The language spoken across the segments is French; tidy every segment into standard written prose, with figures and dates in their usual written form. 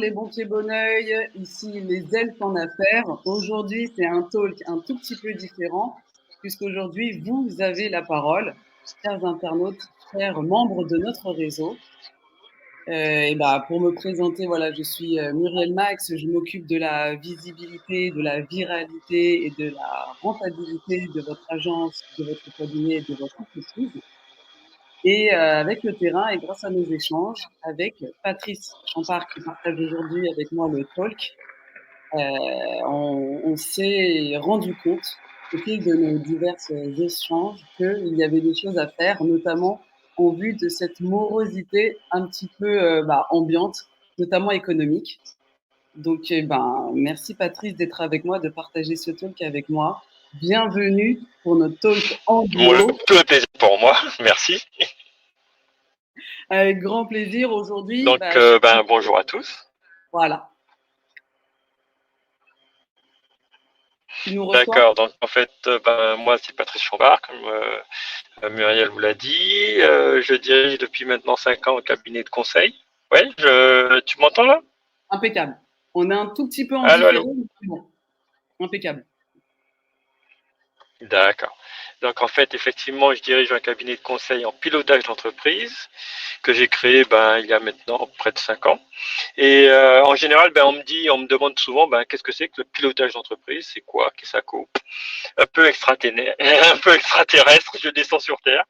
les bons pieds, bon oeil, ici les elfes en affaires. Aujourd'hui, c'est un talk un tout petit peu différent, puisqu'aujourd'hui, vous avez la parole, chers internautes, chers membres de notre réseau. Pour me présenter, voilà, je suis Muriel Max, je m'occupe de la visibilité, de la viralité et de la rentabilité de votre agence, de votre cabinet et de votre entreprise. Et avec le terrain et grâce à nos échanges avec Patrice Champard qui partage aujourd'hui avec moi le talk, on s'est rendu compte au fil de nos divers échanges qu'il y avait des choses à faire, notamment en vue de cette morosité un petit peu ambiante, notamment économique. Donc, merci Patrice d'être avec moi, de partager ce talk avec moi. Bienvenue pour notre talk en duo. Tout le plaisir pour moi, merci. Avec grand plaisir aujourd'hui. Donc, bonjour à tous. Voilà. Tu nous reçois? D'accord, donc en fait, moi c'est Patrice Chambard, comme Muriel vous l'a dit. Je dirige depuis maintenant 5 ans un cabinet de conseil. Ouais, tu m'entends là? Impeccable. On est un tout petit peu en Allô, différé, allô. mais c'est bon. Impeccable. D'accord. Donc en fait, effectivement, je dirige un cabinet de conseil en pilotage d'entreprise que j'ai créé il y a maintenant près de 5 ans. Et en général, on me demande souvent qu'est-ce que c'est que le pilotage d'entreprise, c'est quoi, qu'est-ce que ça coûte? Un peu un peu extraterrestre, je descends sur Terre.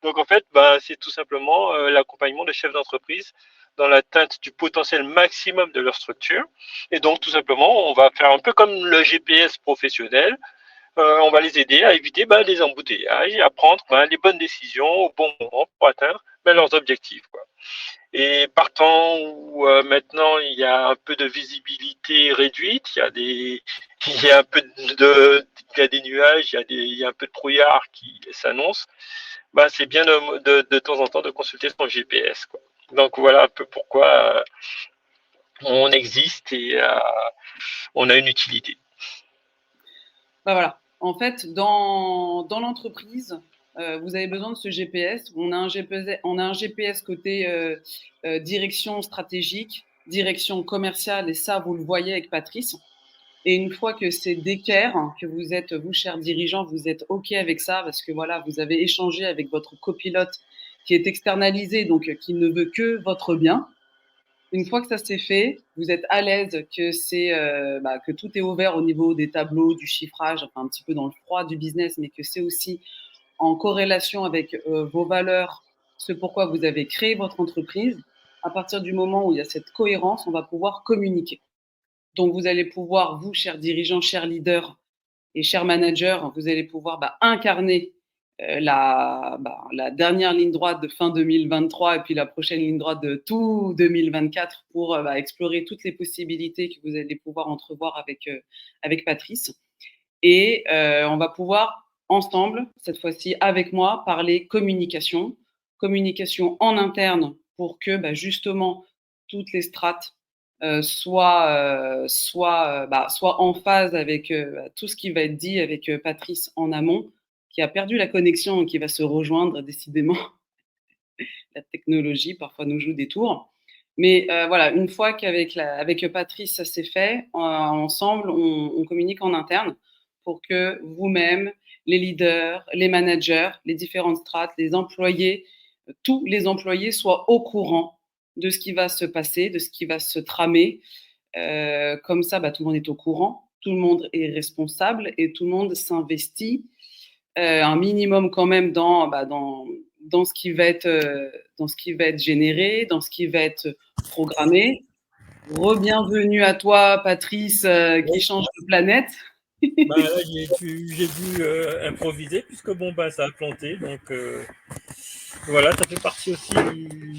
Donc en fait, c'est tout simplement l'accompagnement de chefs d'entreprise dans l'atteinte du potentiel maximum de leur structure. Et donc tout simplement, on va faire un peu comme le GPS professionnel. On va les aider à éviter les embouteillages et à prendre les bonnes décisions au bon moment pour atteindre leurs objectifs, quoi. Et partant où maintenant il y a un peu de visibilité réduite, il y a un peu il y a des nuages, il y a un peu de brouillard qui s'annonce, c'est bien de temps en temps de consulter son GPS, quoi. Donc voilà un peu pourquoi on existe et on a une utilité. Voilà. En fait, dans l'entreprise, vous avez besoin de ce GPS. On a un GPS côté direction stratégique, direction commerciale, et ça, vous le voyez avec Patrice. Et une fois que c'est d'équerre, que vous êtes, vous, chers dirigeants, vous êtes OK avec ça, parce que voilà, vous avez échangé avec votre copilote qui est externalisé, donc qui ne veut que votre bien. Une fois que ça s'est fait, vous êtes à l'aise que tout est ouvert au niveau des tableaux, du chiffrage, enfin un petit peu dans le froid du business, mais que c'est aussi en corrélation avec vos valeurs, ce pourquoi vous avez créé votre entreprise. À partir du moment où il y a cette cohérence, on va pouvoir communiquer. Donc vous allez pouvoir, vous, chers dirigeants, chers leaders et chers managers, vous allez pouvoir incarner la dernière ligne droite de fin 2023 et puis la prochaine ligne droite de tout 2024 pour explorer toutes les possibilités que vous allez pouvoir entrevoir avec Patrice. Et on va pouvoir ensemble, cette fois-ci avec moi, parler communication, communication en interne pour que justement toutes les strates soient en phase avec tout ce qui va être dit avec Patrice en amont, qui a perdu la connexion et qui va se rejoindre décidément. La technologie parfois nous joue des tours. Mais voilà, une fois avec Patrice, ça s'est fait, ensemble, on communique en interne pour que vous-même, les leaders, les managers, les différentes strates, les employés, tous les employés soient au courant de ce qui va se passer, de ce qui va se tramer. Comme ça, tout le monde est au courant, tout le monde est responsable et tout le monde s'investit un minimum quand même dans ce qui va être généré, dans ce qui va être programmé. Re-bienvenue à toi, Patrice, qui change de planète. Là, j'ai dû improviser puisque ça a planté. Donc voilà, ça fait partie aussi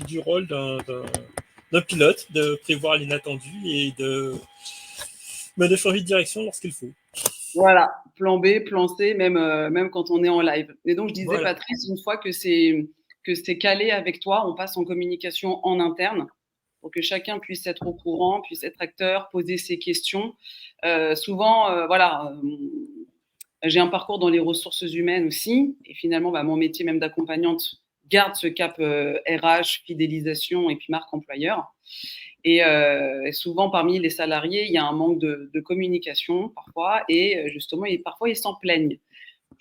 du rôle d'un pilote de prévoir l'inattendu et de changer de direction lorsqu'il faut. Voilà, plan B, plan C, même quand on est en live. Et donc, je disais, Voilà. Patrice, une fois que c'est calé avec toi, on passe en communication en interne pour que chacun puisse être au courant, puisse être acteur, poser ses questions. Souvent, j'ai un parcours dans les ressources humaines aussi. Et finalement, mon métier même d'accompagnante garde ce cap RH, fidélisation et puis marque employeur. Et souvent, parmi les salariés, il y a un manque de communication parfois, et justement, parfois, ils s'en plaignent.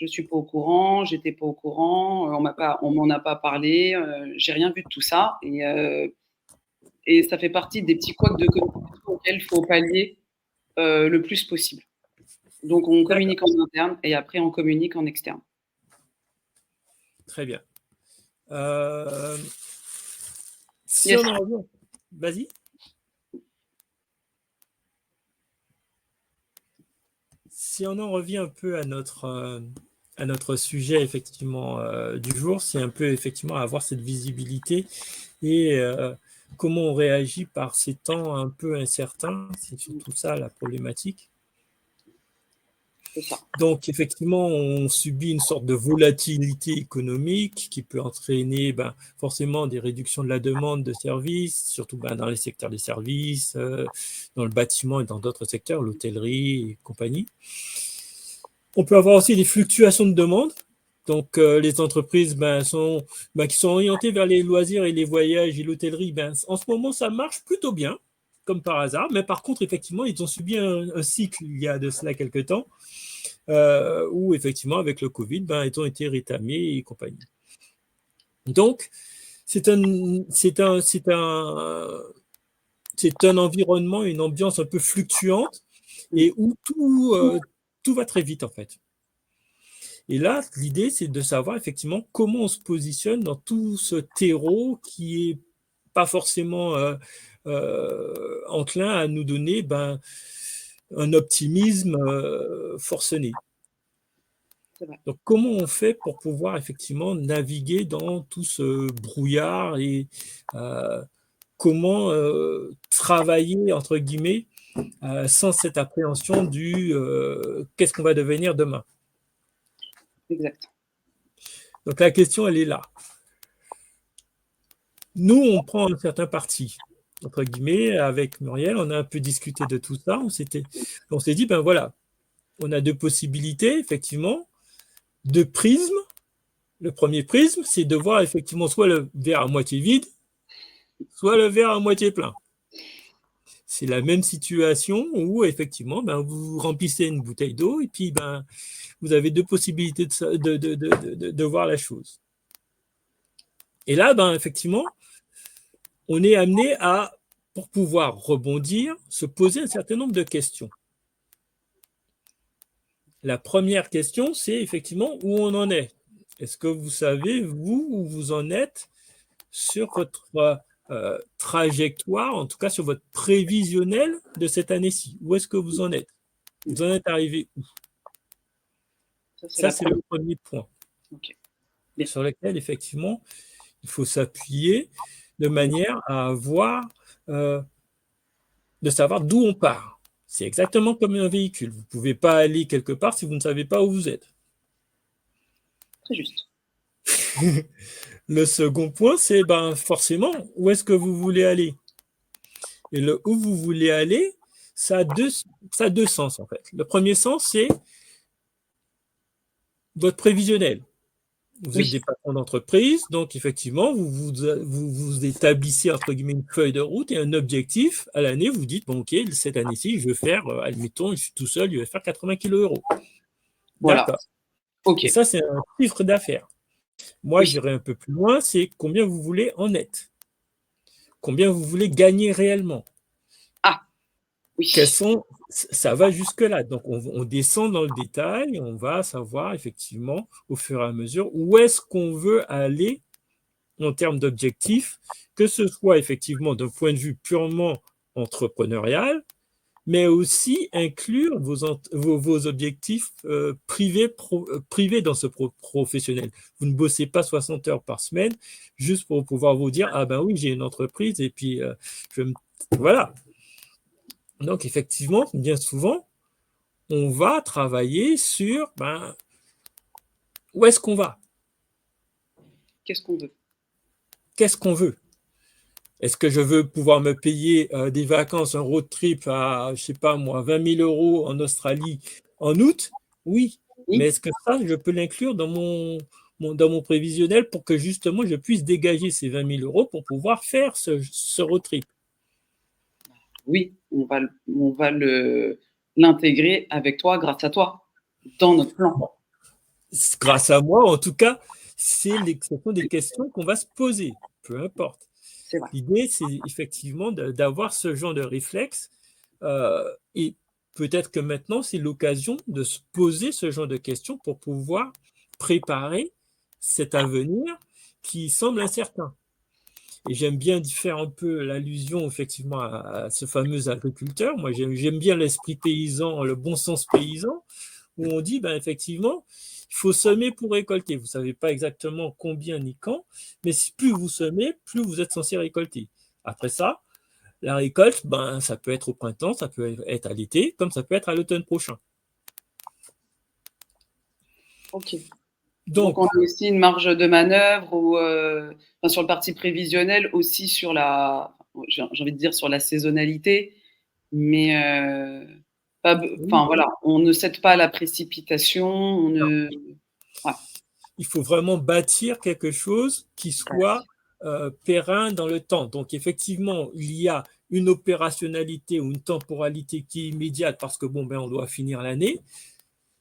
Je suis pas au courant, j'étais pas au courant, on m'en a pas parlé, j'ai rien vu de tout ça. Et ça fait partie des petits couacs de communication auxquels il faut pallier le plus possible. Donc, on communique en interne et après, on communique en externe. Très bien. Yes. Vas-y. Si on en revient un peu à notre sujet effectivement du jour, c'est un peu effectivement avoir cette visibilité et comment on réagit par ces temps un peu incertains, c'est surtout ça la problématique. C'est ça. Donc effectivement, on subit une sorte de volatilité économique qui peut entraîner forcément des réductions de la demande de services, surtout dans les secteurs des services, dans le bâtiment et dans d'autres secteurs, l'hôtellerie et compagnie. On peut avoir aussi des fluctuations de demande. Donc, les entreprises qui sont orientées vers les loisirs et les voyages et l'hôtellerie, en ce moment, ça marche plutôt bien, comme par hasard. Mais par contre, effectivement, ils ont subi un cycle il y a de cela quelques temps, où, effectivement, avec le Covid, ils ont été rétamés et compagnie. Donc, c'est un environnement, une ambiance un peu fluctuante et où tout va très vite, en fait. Et là, l'idée, c'est de savoir effectivement comment on se positionne dans tout ce terreau qui est pas forcément enclin à nous donner un optimisme forcené. Donc, comment on fait pour pouvoir effectivement naviguer dans tout ce brouillard et comment travailler, entre guillemets, sans cette appréhension du qu'est-ce qu'on va devenir demain. Exact. Donc, la question, elle est là. Nous, on prend un certain parti, entre guillemets, avec Muriel, on a un peu discuté de tout ça. On s'est dit, voilà, on a deux possibilités, effectivement, deux prismes. Le premier prisme, c'est de voir effectivement soit le verre à moitié vide, soit le verre à moitié plein. C'est la même situation où, effectivement, vous remplissez une bouteille d'eau et puis vous avez deux possibilités de voir la chose. Et là, effectivement, on est amené à, pour pouvoir rebondir, se poser un certain nombre de questions. La première question, c'est effectivement où on en est. Est-ce que vous savez, vous, où vous en êtes sur votre trajectoire, en tout cas sur votre prévisionnel de cette année-ci? Où est-ce que vous en êtes? Vous en êtes arrivé où? Ça, c'est le premier point. Okay. Sur lequel, effectivement, il faut s'appuyer de manière à avoir, de savoir d'où on part. C'est exactement comme un véhicule. Vous ne pouvez pas aller quelque part si vous ne savez pas où vous êtes. Très juste. Le second point, c'est forcément, où est-ce que vous voulez aller? Et le où vous voulez aller, ça a deux sens, en fait. Le premier sens, c'est votre prévisionnel. Vous êtes des patrons d'entreprise, donc effectivement, vous établissez entre guillemets une feuille de route et un objectif. À l'année, vous dites, ok, cette année-ci, je vais faire, admettons, je suis tout seul, je vais faire 80 kg. Voilà. D'accord. Okay. Et ça, c'est un chiffre d'affaires. Moi, j'irai un peu plus loin, c'est combien vous voulez en net. Combien vous voulez gagner réellement. Ah, oui. Ça va jusque-là. Donc, on descend dans le détail, on va savoir effectivement au fur et à mesure où est-ce qu'on veut aller en termes d'objectifs, que ce soit effectivement d'un point de vue purement entrepreneurial, mais aussi inclure vos objectifs privés dans ce professionnel. Vous ne bossez pas 60 heures par semaine juste pour pouvoir vous dire « Ah oui, j'ai une entreprise et puis voilà ». Donc, effectivement, bien souvent, on va travailler sur où est-ce qu'on va? Qu'est-ce qu'on veut? Qu'est-ce qu'on veut? Est-ce que je veux pouvoir me payer des vacances, un road trip à, je sais pas moi, 20 000 € en Australie en août? Oui. Mais est-ce que ça, je peux l'inclure dans dans mon prévisionnel pour que justement je puisse dégager ces 20 000 euros pour pouvoir faire ce road trip. Oui, on va l'intégrer avec toi, grâce à toi, dans notre plan. Grâce à moi, en tout cas, ce sont des questions qu'on va se poser, peu importe. C'est vrai. L'idée, c'est effectivement d'avoir ce genre de réflexe et peut-être que maintenant, c'est l'occasion de se poser ce genre de questions pour pouvoir préparer cet avenir qui semble incertain. Et j'aime bien faire un peu l'allusion effectivement à ce fameux agriculteur. Moi, j'aime bien l'esprit paysan, le bon sens paysan, où on dit, ben, effectivement, il faut semer pour récolter. Vous ne savez pas exactement combien ni quand, mais plus vous semez, plus vous êtes censé récolter. Après ça, la récolte, ben, ça peut être au printemps, ça peut être à l'été, comme ça peut être à l'automne prochain. Ok. Donc, on a aussi une marge de manœuvre sur le parti prévisionnel, aussi sur j'ai envie de dire sur la saisonnalité, mais voilà, on ne cède pas à la précipitation. Il faut vraiment bâtir quelque chose qui soit périn dans le temps. Donc, effectivement, il y a une opérationnalité ou une temporalité qui est immédiate parce que, bon, ben, on doit finir l'année.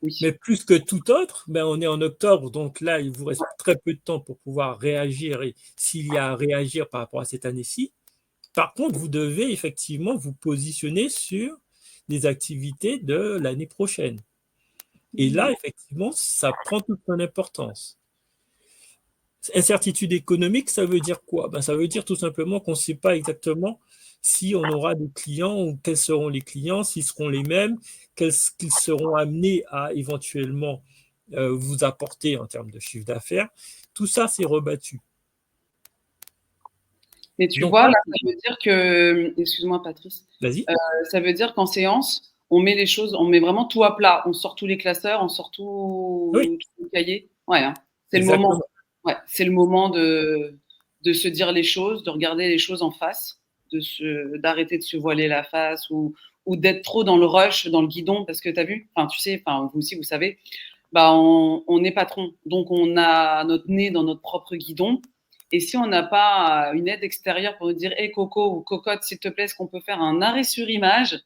Oui. Mais plus que tout autre, ben, on est en octobre, donc là, il vous reste très peu de temps pour pouvoir réagir et s'il y a à réagir par rapport à cette année-ci. Par contre, vous devez effectivement vous positionner sur les activités de l'année prochaine. Et là, effectivement, ça prend toute son importance. Incertitude économique, ça veut dire quoi? Ben, ça veut dire tout simplement qu'on ne sait pas exactement si on aura des clients ou quels seront les clients, s'ils seront les mêmes, qu'ils seront amenés à éventuellement vous apporter en termes de chiffre d'affaires. Tout ça, c'est rebattu. Mais tu vois, là, ça veut dire que, excuse-moi Patrice, ça veut dire qu'en séance, on met les choses, on met vraiment tout à plat, on sort tous les classeurs, on sort tous les cahiers. Ouais, hein. C'est le moment. Ouais, c'est le moment de se dire les choses, de regarder les choses en face, d'arrêter de se voiler la face ou d'être trop dans le rush, dans le guidon, parce que tu as vu, tu sais, vous aussi, vous savez, bah, on est patron. Donc, on a notre nez dans notre propre guidon. Et si on n'a pas une aide extérieure pour nous dire, hé Coco ou Cocotte, s'il te plaît, est-ce qu'on peut faire un arrêt sur image,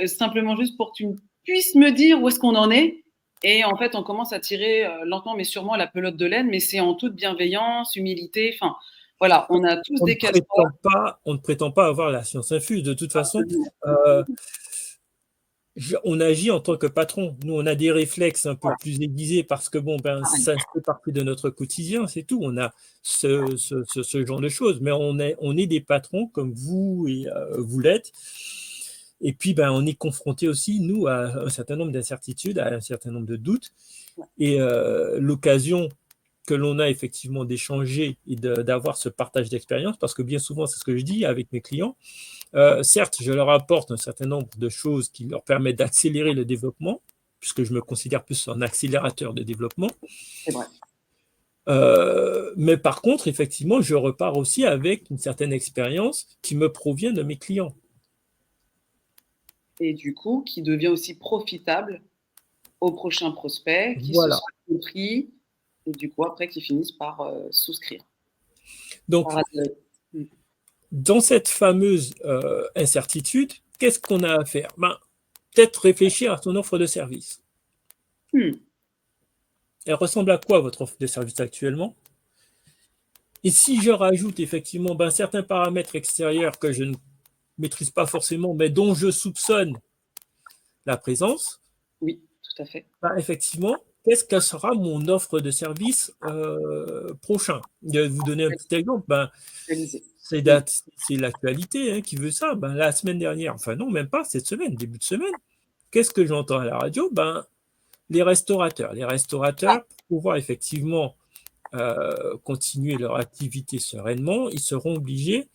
simplement juste pour que tu puisses me dire où est-ce qu'on en est. Et en fait, on commence à tirer lentement mais sûrement la pelote de laine, mais c'est en toute bienveillance, humilité. Enfin, voilà, on a tous des cas. On ne prétend pas avoir la science infuse. De toute façon, on agit en tant que patron. Nous, on a des réflexes un peu plus aiguisés parce que bon, ben, ça fait partie de notre quotidien, c'est tout. On a ce genre de choses, mais on est des patrons comme vous et vous l'êtes. Et puis, ben, on est confronté aussi, nous, à un certain nombre d'incertitudes, à un certain nombre de doutes. Et l'occasion que l'on a effectivement d'échanger et d'avoir ce partage d'expérience, parce que bien souvent, c'est ce que je dis avec mes clients, certes, je leur apporte un certain nombre de choses qui leur permettent d'accélérer le développement, puisque je me considère plus un accélérateur de développement. C'est vrai. Mais par contre, effectivement, je repars aussi avec une certaine expérience qui me provient de mes clients. Et du coup, qui devient aussi profitable aux prochains prospects, qui se sont compris, et du coup, après, qui finissent par souscrire. Donc, dans cette fameuse incertitude, qu'est-ce qu'on a à faire? Peut-être réfléchir à son offre de service. Elle ressemble à quoi, votre offre de service actuellement? Et si je rajoute effectivement certains paramètres extérieurs que je ne maîtrise pas forcément, mais dont je soupçonne la présence. Oui, tout à fait. Effectivement, qu'est-ce que sera mon offre de service prochain? Je vais vous donner un petit exemple. C'est l'actualité qui veut ça. La semaine dernière, enfin non, même pas cette semaine, début de semaine, qu'est-ce que j'entends à la radio? Les restaurateurs. Les restaurateurs, pour pouvoir effectivement continuer leur activité sereinement, ils seront obligés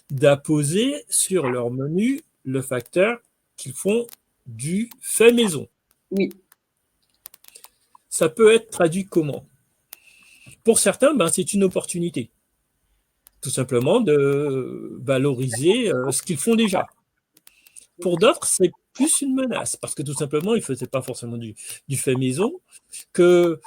d'apposer sur leur menu le facteur qu'ils font du fait maison. Oui. Ça peut être traduit comment? Pour certains, c'est une opportunité. Tout simplement de valoriser ce qu'ils font déjà. Pour d'autres, c'est plus une menace, parce que tout simplement, ils ne faisaient pas forcément du fait maison, que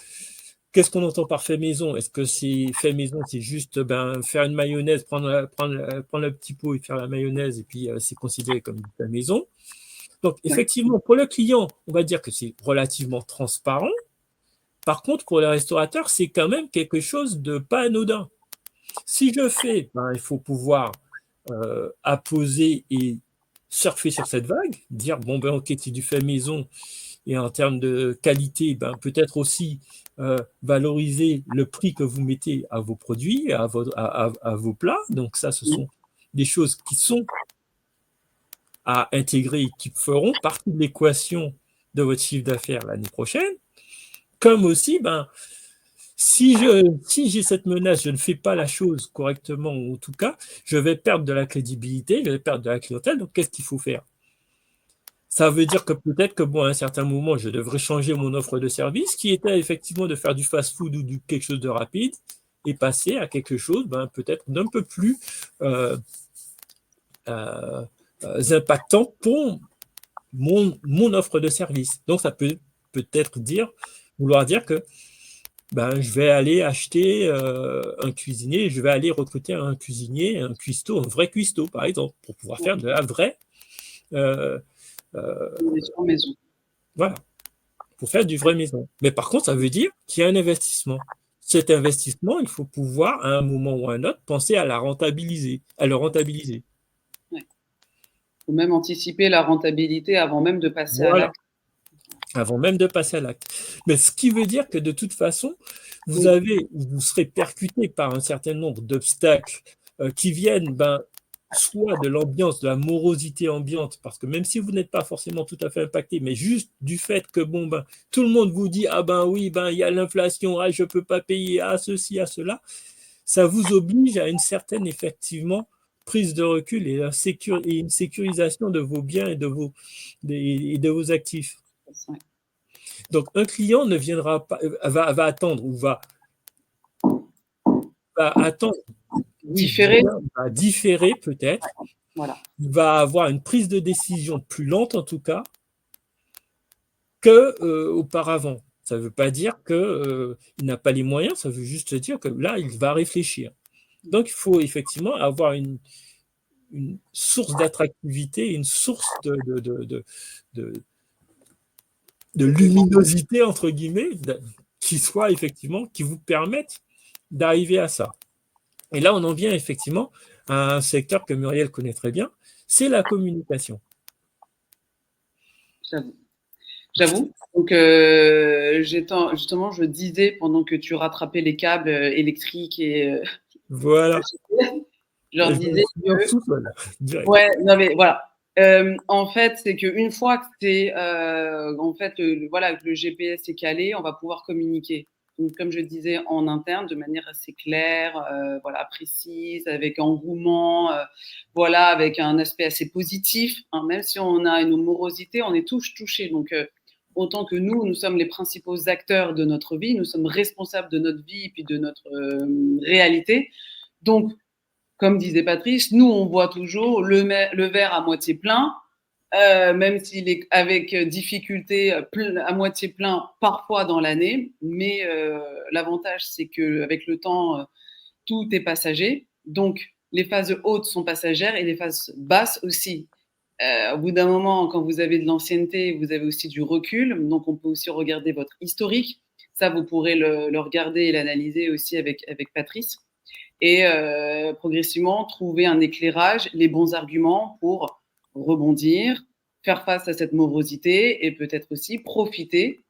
qu'est-ce qu'on entend par fait maison? Est-ce que c'est fait maison, c'est juste faire une mayonnaise, prendre le petit pot et faire la mayonnaise, et puis c'est considéré comme du fait maison? Donc, effectivement, pour le client, on va dire que c'est relativement transparent. Par contre, pour le restaurateur, c'est quand même quelque chose de pas anodin. Si je fais, il faut pouvoir apposer et surfer sur cette vague, dire, bon, ok, c'est du fait maison, et en termes de qualité, peut-être aussi valoriser le prix que vous mettez à vos produits, à vos plats. Donc ça, ce sont des choses qui sont à intégrer et qui feront partie de l'équation de votre chiffre d'affaires l'année prochaine. Comme aussi, si j'ai cette menace, je ne fais pas la chose correctement, ou en tout cas, je vais perdre de la crédibilité, je vais perdre de la clientèle. Donc, qu'est-ce qu'il faut faire? Ça veut dire que peut-être que, à un certain moment, je devrais changer mon offre de service, qui était effectivement de faire du fast-food ou quelque chose de rapide, et passer à quelque chose peut-être d'un peu plus impactant pour mon offre de service. Donc, ça peut-être vouloir dire que je vais aller acheter un cuisinier, je vais aller recruter un cuisinier, un cuistot, un vrai cuistot, par exemple, pour pouvoir faire de la vraie maison. Voilà, pour faire du vrai maison. Mais par contre, ça veut dire qu'il y a un investissement. Cet investissement, il faut pouvoir, à un moment ou à un autre, penser à le rentabiliser. Ouais. Ou même anticiper la rentabilité avant même de passer à l'acte. Avant même de passer à l'acte. Mais ce qui veut dire que de toute façon, vous serez percuté par un certain nombre d'obstacles qui viennent soit de l'ambiance, de la morosité ambiante, parce que même si vous n'êtes pas forcément tout à fait impacté, mais juste du fait que tout le monde vous dit oui, il y a l'inflation, je ne peux pas payer, ceci, cela, ça vous oblige à une certaine, effectivement, prise de recul et une sécurisation de vos biens et de vos actifs. Donc, un client ne viendra pas, va attendre ou va attendre, va différer peut-être. Voilà. Il va avoir une prise de décision plus lente, en tout cas, qu'auparavant. Ça ne veut pas dire qu'il n'a pas les moyens, ça veut juste dire que là, il va réfléchir. Donc, il faut effectivement avoir une source d'attractivité, une source de luminosité, entre guillemets, qui vous permette d'arriver à ça. Et là, on en vient effectivement à un secteur que Muriel connaît très bien, c'est la communication. J'avoue. Donc, justement, je disais pendant que tu rattrapais les câbles électriques et voilà. Je leur disais que... Ouais, non mais voilà. En fait, c'est qu'une fois que c'est le GPS est calé, on va pouvoir communiquer. Donc, comme je disais, en interne, de manière assez claire, précise, avec engouement, avec un aspect assez positif. Même si on a une morosité, on est tous touchés. Donc, autant que nous sommes les principaux acteurs de notre vie, nous sommes responsables de notre vie et puis de notre réalité. Donc, comme disait Patrice, nous, on voit toujours le verre à moitié plein, même s'il est avec difficulté à moitié plein parfois dans l'année. Mais l'avantage, c'est qu'avec le temps, tout est passager. Donc, les phases hautes sont passagères et les phases basses aussi. Au bout d'un moment, quand vous avez de l'ancienneté, vous avez aussi du recul. Donc, on peut aussi regarder votre historique. Ça, vous pourrez le regarder et l'analyser aussi avec Patrice. Et progressivement trouver un éclairage, les bons arguments pour rebondir, faire face à cette morosité et peut-être aussi profiter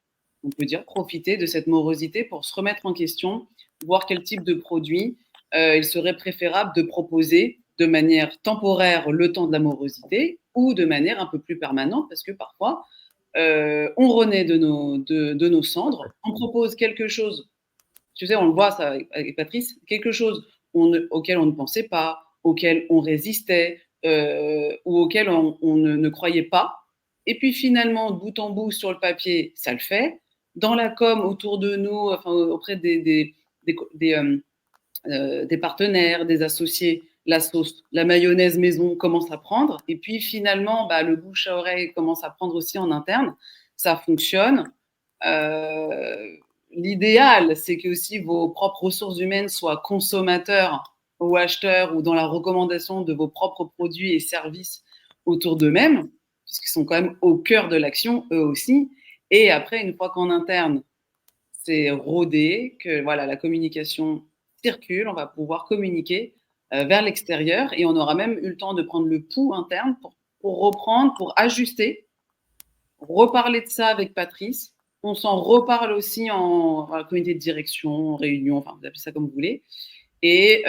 de cette morosité pour se remettre en question, voir quel type de produit il serait préférable de proposer de manière temporaire le temps de la morosité ou de manière un peu plus permanente, parce que parfois on renaît de nos cendres, on propose quelque chose, tu sais, on le voit ça avec Patrice, quelque chose auquel on ne pensait pas, auquel on résistait ou auquel on ne croyait pas. Et puis finalement, de bout en bout sur le papier, ça le fait. Dans la com, autour de nous, auprès des partenaires, des associés, la sauce, la mayonnaise maison commence à prendre. Et puis finalement, le bouche à oreille commence à prendre aussi en interne. Ça fonctionne. l'idéal, c'est que aussi vos propres ressources humaines soient consommateurs ou acheteurs ou dans la recommandation de vos propres produits et services autour d'eux-mêmes, puisqu'ils sont quand même au cœur de l'action, eux aussi. Et après, une fois qu'en interne, c'est rodé, que voilà, la communication circule, on va pouvoir communiquer vers l'extérieur et on aura même eu le temps de prendre le pouls interne pour reprendre, pour ajuster, reparler de ça avec Patrice. On s'en reparle aussi en comité de direction, en réunion, enfin vous appelez ça comme vous voulez. Et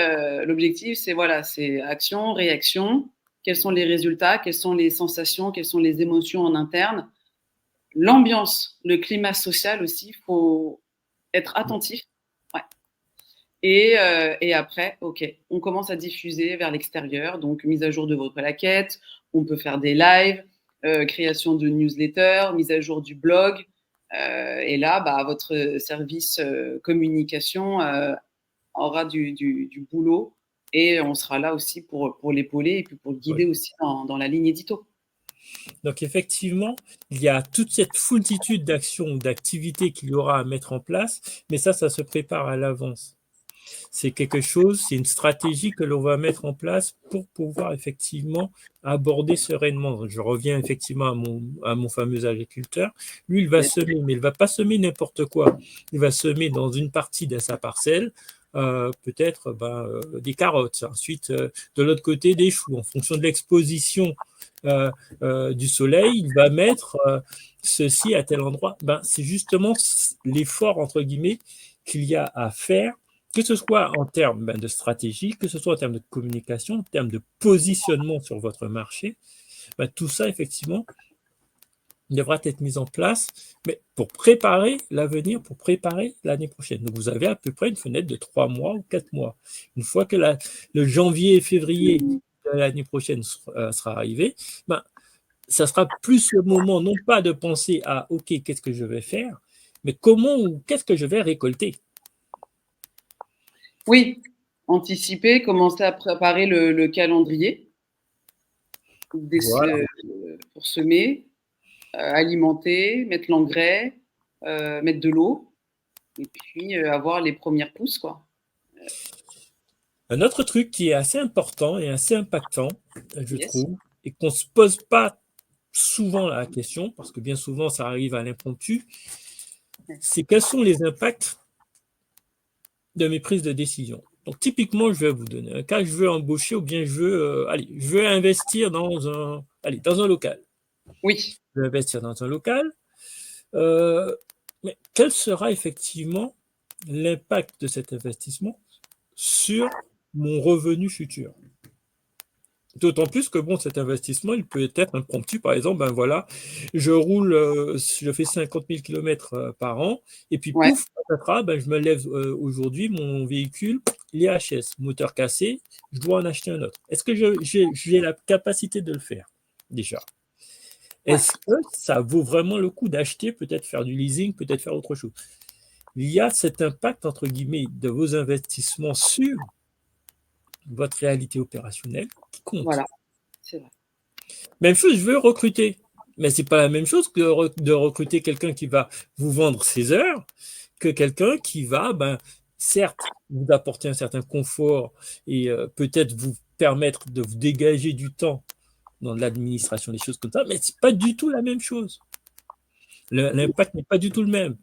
l'objectif, c'est voilà, c'est action, réaction. Quels sont les résultats? Quelles sont les sensations? Quelles sont les émotions en interne? L'ambiance, le climat social aussi, il faut être attentif. Ouais. Et après, OK, on commence à diffuser vers l'extérieur. Donc, mise à jour de votre plaquette, on peut faire des lives, création de newsletters, mise à jour du blog. Et là, bah, votre service communication aura du boulot et on sera là aussi pour l'épauler et puis pour le guider aussi dans la ligne édito. Donc effectivement, il y a toute cette foultitude d'actions ou d'activités qu'il y aura à mettre en place, mais ça se prépare à l'avance. C'est quelque chose, c'est une stratégie que l'on va mettre en place pour pouvoir effectivement aborder sereinement. Je reviens effectivement à mon fameux agriculteur. Lui, il va semer, mais il ne va pas semer n'importe quoi. Il va semer dans une partie de sa parcelle, peut-être des carottes. Ensuite, de l'autre côté, des choux. En fonction de l'exposition du soleil, il va mettre ceci à tel endroit. C'est justement l'effort, entre guillemets, qu'il y a à faire, que ce soit en termes de stratégie, que ce soit en termes de communication, en termes de positionnement sur votre marché. Tout ça, effectivement, devra être mis en place, mais pour préparer l'avenir, pour préparer l'année prochaine. Donc, vous avez à peu près une fenêtre de 3 mois ou 4 mois. Une fois que le janvier et février de l'année prochaine sera arrivé, ça sera plus le moment, non pas de penser à « OK, qu'est-ce que je vais faire », mais comment ou qu'est-ce que je vais récolter. Oui, anticiper, commencer à préparer le calendrier Voilà. pour semer, alimenter, mettre l'engrais, mettre de l'eau et puis avoir les premières pousses, quoi. Un autre truc qui est assez important et assez impactant, je Yes. trouve, et qu'on ne se pose pas souvent la question, parce que bien souvent ça arrive à l'impromptu, c'est quels sont les impacts de mes prises de décision. Donc typiquement, je vais vous donner un cas, je veux embaucher ou bien je veux investir dans un local. Oui. Je veux investir dans un local, mais quel sera effectivement l'impact de cet investissement sur mon revenu futur? D'autant plus que cet investissement, il peut être impromptu. Par exemple, je fais 50 000 km par an, et puis Ouais. pouf, patatras, je me lève aujourd'hui, mon véhicule, il est HS, moteur cassé, je dois en acheter un autre. Est-ce que j'ai la capacité de le faire déjà? Est-ce que ça vaut vraiment le coup d'acheter, peut-être faire du leasing, peut-être faire autre chose? Il y a cet impact, entre guillemets, de vos investissements sur votre réalité opérationnelle qui compte. Voilà, c'est vrai. Même chose, je veux recruter. Mais ce n'est pas la même chose que de recruter quelqu'un qui va vous vendre ses heures que quelqu'un qui va, certes, vous apporter un certain confort et peut-être vous permettre de vous dégager du temps dans l'administration, des choses comme ça, mais ce n'est pas du tout la même chose. L'impact n'est pas du tout le même.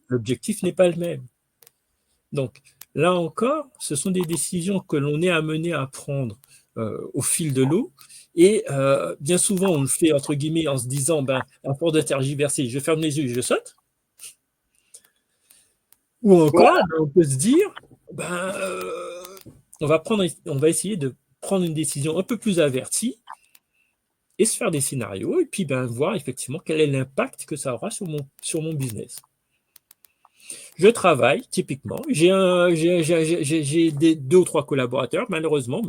L'objectif n'est pas le même. Donc, là encore, ce sont des décisions que l'on est amené à prendre au fil de l'eau. Et bien souvent, on le fait, entre guillemets, en se disant, à force de tergiverser, je ferme les yeux et je saute. Ou encore, on peut se dire, on va essayer de prendre une décision un peu plus avertie et se faire des scénarios et puis voir effectivement quel est l'impact que ça aura sur mon business. Je travaille, typiquement, j'ai 2 ou 3 collaborateurs. Malheureusement,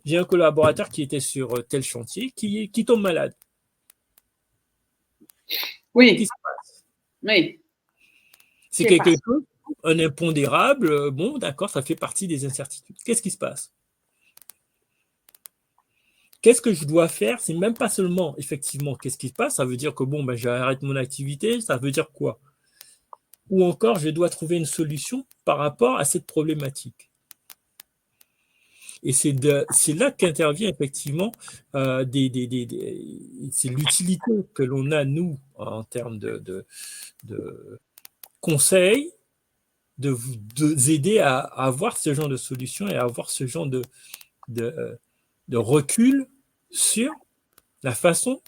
j'ai un collaborateur qui était sur tel chantier qui tombe malade. Oui. Qu'est-ce qui se passe? Oui. C'est quelque chose, un impondérable. Bon, d'accord, ça fait partie des incertitudes. Qu'est-ce qui se passe? Qu'est-ce que je dois faire? C'est même pas seulement, effectivement, qu'est-ce qui se passe? Ça veut dire que j'arrête mon activité. Ça veut dire quoi? ou encore je dois trouver une solution par rapport à cette problématique. Et c'est là qu'intervient effectivement c'est l'utilité que l'on a, nous, en termes de conseils, de vous aider à avoir ce genre de solution et à avoir ce genre de recul sur la façon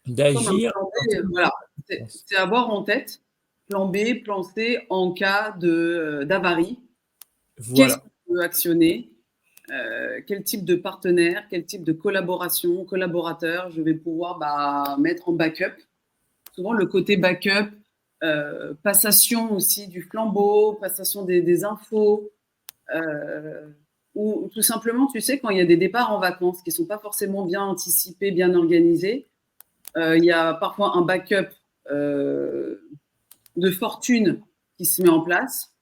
Comme un d'agir. plan B, voilà. C'est avoir en tête plan B, plan C en cas d'avarie. Qu'est-ce Voilà. qu'on peut actionner? Quel type de partenaire, quel type de collaboration, collaborateur je vais pouvoir mettre en backup. Souvent, le côté backup, passation aussi du flambeau, passation des infos, ou tout simplement, tu sais, quand il y a des départs en vacances qui ne sont pas forcément bien anticipés, bien organisés, il y a parfois un backup de fortune qui se met en place.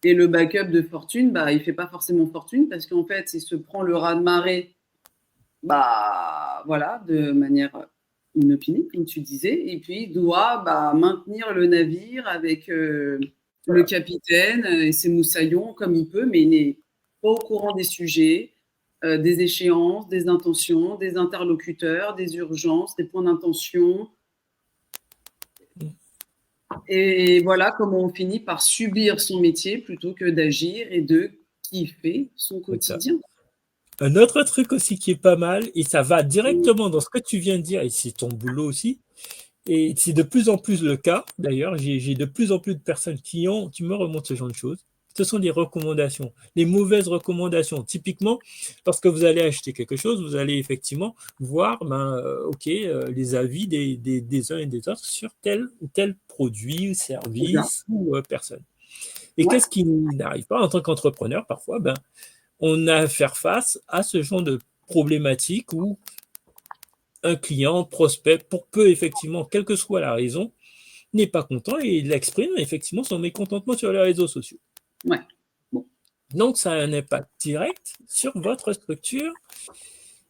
Et le backup de fortune, il ne fait pas forcément fortune parce qu'en fait, il se prend le raz-de-marée voilà, de manière inopinée, comme tu disais, et puis il doit maintenir le navire avec le capitaine et ses moussaillons comme il peut, mais il n'est pas au courant des sujets, des échéances, des intentions, des interlocuteurs, des urgences, des points d'intention. Et voilà comment on finit par subir son métier plutôt que d'agir et de kiffer son quotidien. Un autre truc aussi qui est pas mal, et ça va directement dans ce que tu viens de dire, et c'est ton boulot aussi, et c'est de plus en plus le cas, d'ailleurs, j'ai de plus en plus de personnes qui me remontent ce genre de choses. Ce sont des recommandations, les mauvaises recommandations. Typiquement, lorsque vous allez acheter quelque chose, vous allez effectivement voir les avis des uns et des autres sur tel ou tel produit, service ou personne. Et qu'est-ce qui n'arrive pas en tant qu'entrepreneur? Parfois, on a à faire face à ce genre de problématique où un client, prospect, pour peu effectivement, quelle que soit la raison, n'est pas content et il exprime effectivement son mécontentement sur les réseaux sociaux. Ouais. Bon. Donc, ça a un impact direct sur votre structure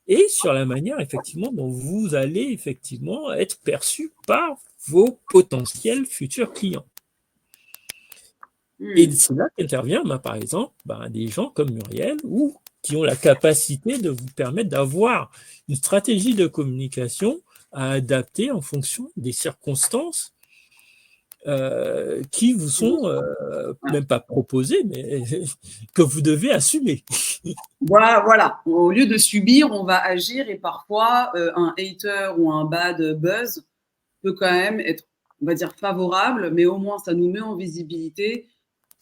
et sur la manière effectivement dont vous allez effectivement être perçu par vos potentiels futurs clients. Et c'est là qu'intervient, par exemple, des gens comme Muriel ou qui ont la capacité de vous permettre d'avoir une stratégie de communication à adapter en fonction des circonstances qui vous sont même pas proposées, mais que vous devez assumer. Voilà. Au lieu de subir, on va agir et parfois un hater ou un bad buzz peut quand même être, on va dire, favorable, mais au moins ça nous met en visibilité.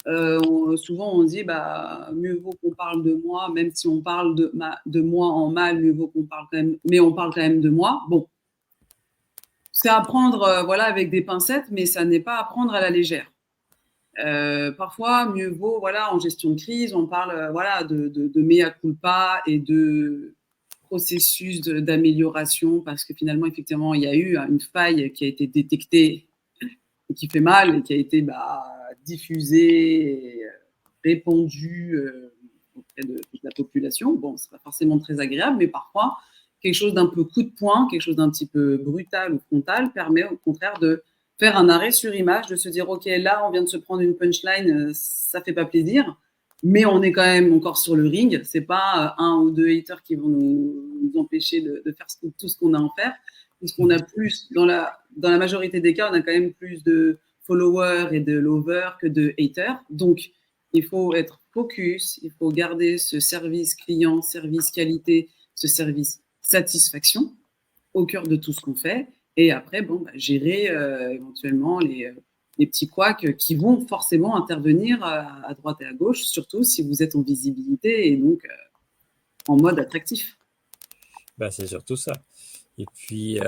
Souvent on dit mieux vaut qu'on parle de moi, même si on parle de moi en mal, mieux vaut qu'on parle quand même, mais on parle quand même de moi. Bon, c'est à prendre avec des pincettes, mais ça n'est pas à prendre à la légère. Parfois, mieux vaut, en gestion de crise, on parle de mea culpa et de processus d'amélioration parce que finalement, effectivement, il y a eu une faille qui a été détectée et qui fait mal et qui a été diffusée et répandue auprès de toute la population. Bon, c'est pas forcément très agréable, mais parfois, quelque chose d'un peu coup de poing, quelque chose d'un petit peu brutal ou frontal permet au contraire de faire un arrêt sur image, de se dire, OK, là, on vient de se prendre une punchline, ça fait pas plaisir, mais on est quand même encore sur le ring. C'est pas un ou deux haters qui vont nous empêcher de faire tout ce qu'on a à en faire, puisqu'on a plus, dans la majorité des cas, on a quand même plus de followers et de lovers que de haters. Donc, il faut être focus, il faut garder ce service client, service qualité, ce service satisfaction au cœur de tout ce qu'on fait. Et après, gérer éventuellement les petits couacs qui vont forcément intervenir à droite et à gauche, surtout si vous êtes en visibilité et donc en mode attractif. C'est surtout ça. Et puis,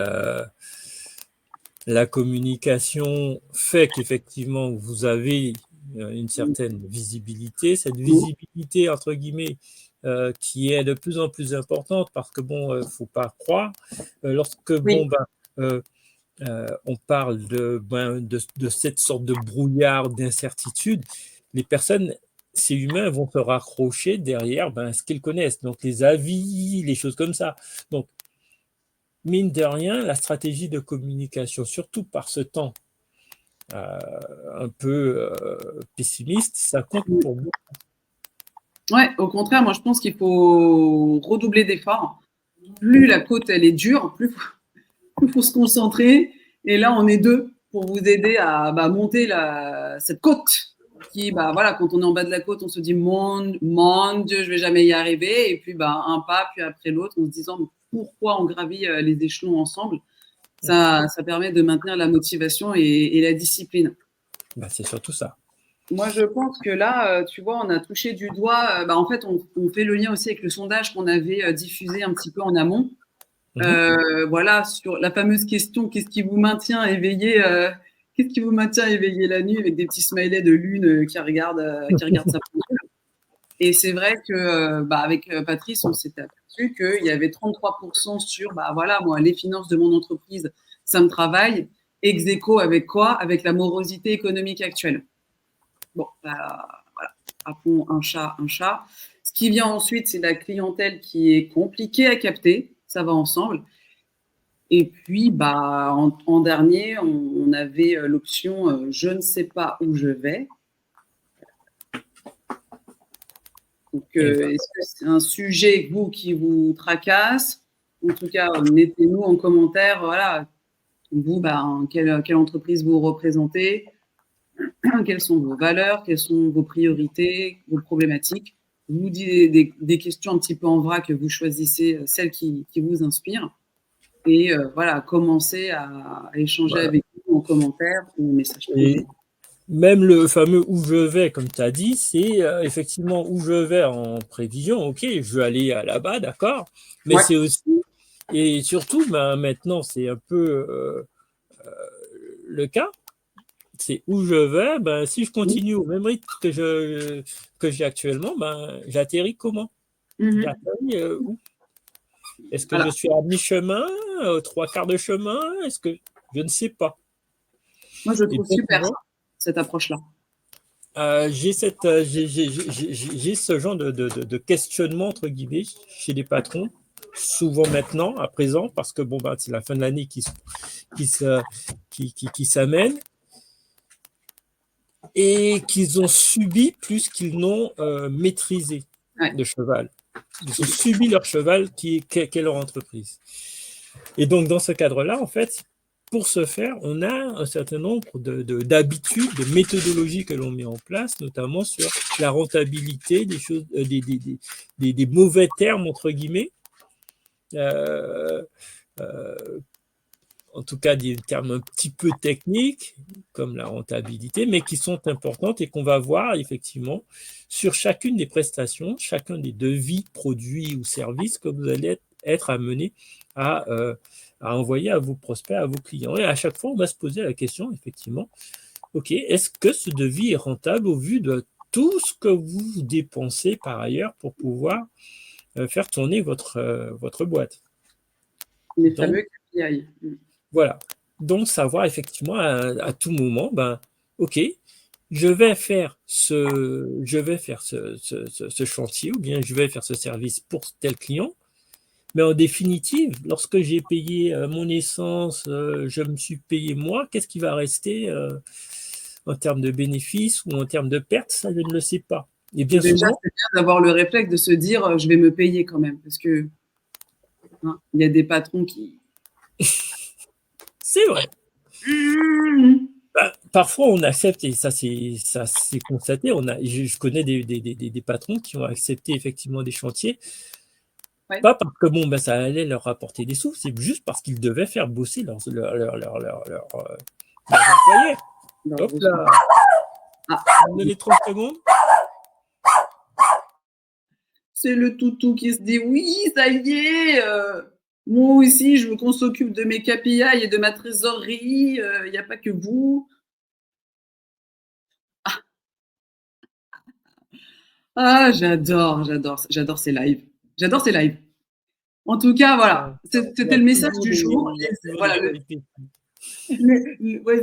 la communication fait qu'effectivement, vous avez une certaine visibilité. Cette visibilité, entre guillemets, qui est de plus en plus importante parce que, faut pas croire, lorsque, on parle de cette sorte de brouillard, d'incertitude, les personnes, ces humains vont se raccrocher derrière ce qu'ils connaissent, donc les avis, les choses comme ça. Donc, mine de rien, la stratégie de communication, surtout par ce temps un peu pessimiste, ça compte pour beaucoup. Ouais, au contraire, moi je pense qu'il faut redoubler d'efforts. Plus la côte elle est dure, plus il faut se concentrer. Et là, on est deux pour vous aider à monter cette côte. Qui, voilà, quand on est en bas de la côte, on se dit mon Dieu, je vais jamais y arriver. Et puis, un pas, puis après l'autre, en se disant pourquoi on gravit les échelons ensemble. Ça permet de maintenir la motivation et la discipline. Bah, c'est surtout ça. Moi, je pense que là, tu vois, on a touché du doigt. En fait, on fait le lien aussi avec le sondage qu'on avait diffusé un petit peu en amont. Voilà, sur la fameuse question, qu'est-ce qui vous maintient éveillé qu'est-ce qui vous maintient éveillé la nuit, avec des petits smileys de lune qui regarde sa pendule. Et c'est vrai que avec Patrice, on s'est aperçu qu'il y avait 33% sur voilà, moi, les finances de mon entreprise, ça me travaille. Ex aequo avec quoi? Avec la morosité économique actuelle. Bon, voilà, appelons un chat un chat. Ce qui vient ensuite, c'est la clientèle qui est compliquée à capter. Ça va ensemble. Et puis, en dernier, on avait l'option je ne sais pas où je vais. Donc, est-ce que c'est un sujet, vous, qui vous tracasse? En tout cas, mettez-nous en commentaire, voilà, vous, quelle entreprise vous représentez, quelles sont vos valeurs, quelles sont vos priorités, vos problématiques. Vous dites des questions un petit peu en vrac, que vous choisissez celles qui vous inspirent. Et voilà, commencez à échanger avec nous en commentaire ou en message privé. Même le fameux où je vais, comme tu as dit, c'est effectivement où je vais en prévision. Ok, je veux aller là-bas, d'accord. Mais c'est aussi, et surtout, maintenant, c'est un peu le cas. C'est où je vais. Si je continue au même rythme que j'ai actuellement, j'atterris comment? J'atterris où? Est-ce que je suis à mi-chemin, 3/4 de chemin? Est-ce que je ne sais pas? Moi, je trouve super cette approche-là. J'ai ce genre de questionnement, entre guillemets, chez les patrons, souvent maintenant, à présent, parce que c'est la fin de l'année qui s'amène, et qu'ils ont subi plus qu'ils n'ont maîtrisé le cheval. Ils ont subi leur cheval qu'est leur entreprise. Et donc, dans ce cadre-là, en fait, pour ce faire, on a un certain nombre d'habitudes, de méthodologies que l'on met en place, notamment sur la rentabilité des choses, des mauvais termes, entre guillemets, en tout cas des termes un petit peu techniques, comme la rentabilité, mais qui sont importantes et qu'on va voir effectivement sur chacune des prestations, chacun des devis, produits ou services que vous allez être amené à envoyer à vos prospects, à vos clients. Et à chaque fois, on va se poser la question, effectivement, ok, est-ce que ce devis est rentable au vu de tout ce que vous dépensez par ailleurs pour pouvoir faire tourner votre boîte? Les fameux KPI. Voilà. Donc, savoir effectivement à tout moment, ok, je vais faire ce chantier ou bien je vais faire ce service pour tel client. Mais en définitive, lorsque j'ai payé mon essence, je me suis payé moi, qu'est-ce qui va rester en termes de bénéfices ou en termes de pertes? Ça, je ne le sais pas. Et bien déjà, souvent, c'est bien d'avoir le réflexe de se dire je vais me payer quand même, parce que il y a des patrons qui. C'est vrai. Parfois, on accepte, et ça c'est constaté. Je connais des patrons qui ont accepté effectivement des chantiers. Pas parce que ça allait leur rapporter des sous, c'est juste parce qu'ils devaient faire bosser leurs employés. Hop là. Vous donnez 30 secondes. C'est le toutou qui se dit oui, ça y est. Moi aussi, je veux qu'on s'occupe de mes KPI et de ma trésorerie. Il n'y a pas que vous. J'adore ces lives. J'adore ces lives. En tout cas, voilà, c'était le message du jour. Voilà,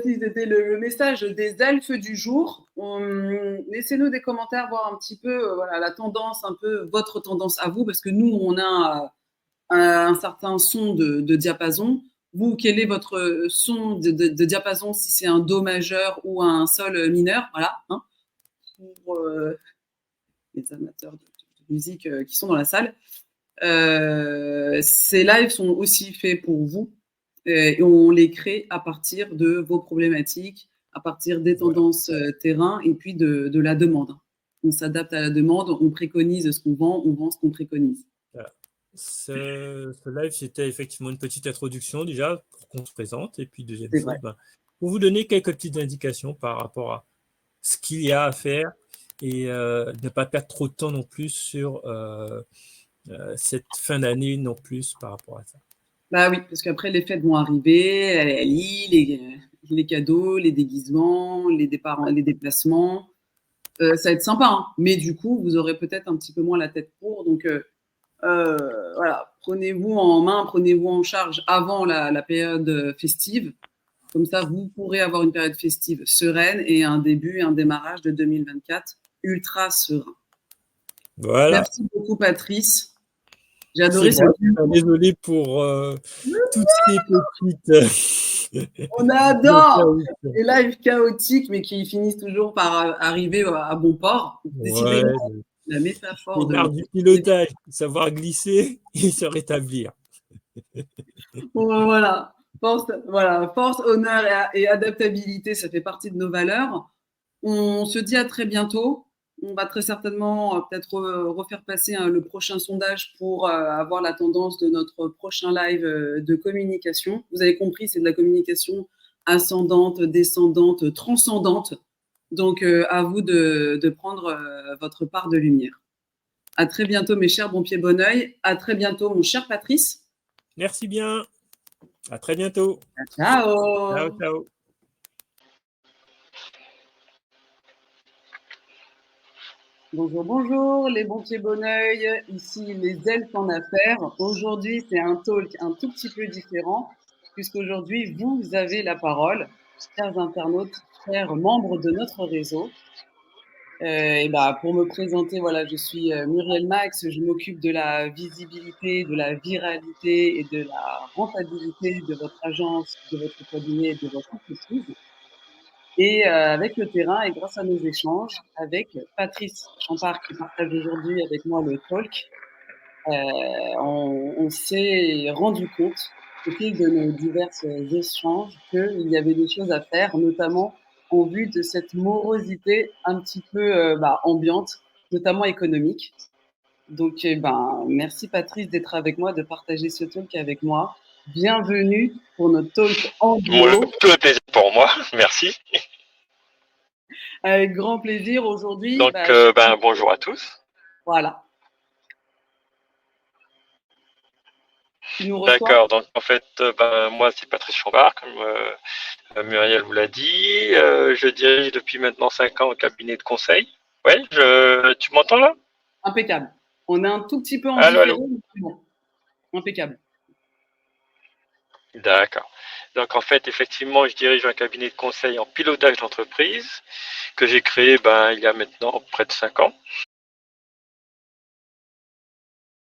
c'était le message des elfes du jour. Laissez-nous des commentaires, voir un petit peu voilà, la tendance, un peu votre tendance à vous, parce que nous, on a un certain son de diapason. vous, quel est votre son de diapason, si c'est un do majeur ou un sol mineur, voilà, hein, pour les amateurs de musique qui sont dans la salle. Ces lives sont aussi faits pour vous et on les crée à partir de vos problématiques, à partir des tendances terrain et puis de la demande. On s'adapte à la demande, on préconise ce qu'on vend, on vend ce qu'on préconise. Voilà. Ce live, c'était effectivement une petite introduction déjà pour qu'on se présente. Et puis, deuxième chose, pour vous donner quelques petites indications par rapport à ce qu'il y a à faire et ne pas perdre trop de temps non plus sur cette fin d'année non plus par rapport à ça. Bah oui, parce qu'après les fêtes vont arriver, les cadeaux, les déguisements, les déplacements. Ça va être sympa, hein, mais du coup, vous aurez peut-être un petit peu moins la tête pour. Donc voilà, prenez-vous en main, prenez-vous en charge avant la période festive. Comme ça, vous pourrez avoir une période festive sereine et un début et un démarrage de 2024 ultra serein. Voilà. Merci beaucoup, Patrice. J'ai adoré ce Désolé pour toutes ces petites. On adore les lives chaotiques, mais qui finissent toujours par arriver à bon port. Décidément, la métaphore l'art du pilotage, savoir glisser et se rétablir. Voilà. Force, honneur et adaptabilité, ça fait partie de nos valeurs. On se dit à très bientôt. On va très certainement peut-être refaire passer le prochain sondage pour avoir la tendance de notre prochain live de communication. Vous avez compris, c'est de la communication ascendante, descendante, transcendante. Donc, à vous de prendre votre part de lumière. À très bientôt, mes chers bon pied, bon oeil. À très bientôt, mon cher Patrice. Merci bien. À très bientôt. Ciao. Ciao, ciao. Bonjour, bonjour, les bons pieds, bon oeil. Ici, les elfes en affaires. Aujourd'hui, c'est un talk un tout petit peu différent, puisqu'aujourd'hui, vous avez la parole, chers internautes, chers membres de notre réseau. Pour me présenter, voilà, je suis Muriel Max, je m'occupe de la visibilité, de la viralité et de la rentabilité de votre agence, de votre cabinet et de votre entreprise. Et avec le terrain et grâce à nos échanges avec Patrice Champard qui partage aujourd'hui avec moi le talk, on s'est rendu compte au fil de nos divers échanges qu'il y avait des choses à faire, notamment en vue de cette morosité un petit peu ambiante, notamment économique. Donc, merci Patrice d'être avec moi, de partager ce talk avec moi. Bienvenue pour notre talk en duo. Tout le plaisir pour moi, merci. Avec grand plaisir aujourd'hui. Donc, bonjour à tous. Voilà. D'accord, donc en fait, moi c'est Patrice Chambard, comme Muriel vous l'a dit. Je dirige depuis maintenant 5 ans un cabinet de conseil. Ouais, tu m'entends là? Impeccable. On est un tout petit peu en différé, mais c'est bon. Impeccable. D'accord. Donc en fait, effectivement, je dirige un cabinet de conseil en pilotage d'entreprise que j'ai créé il y a maintenant près de 5 ans.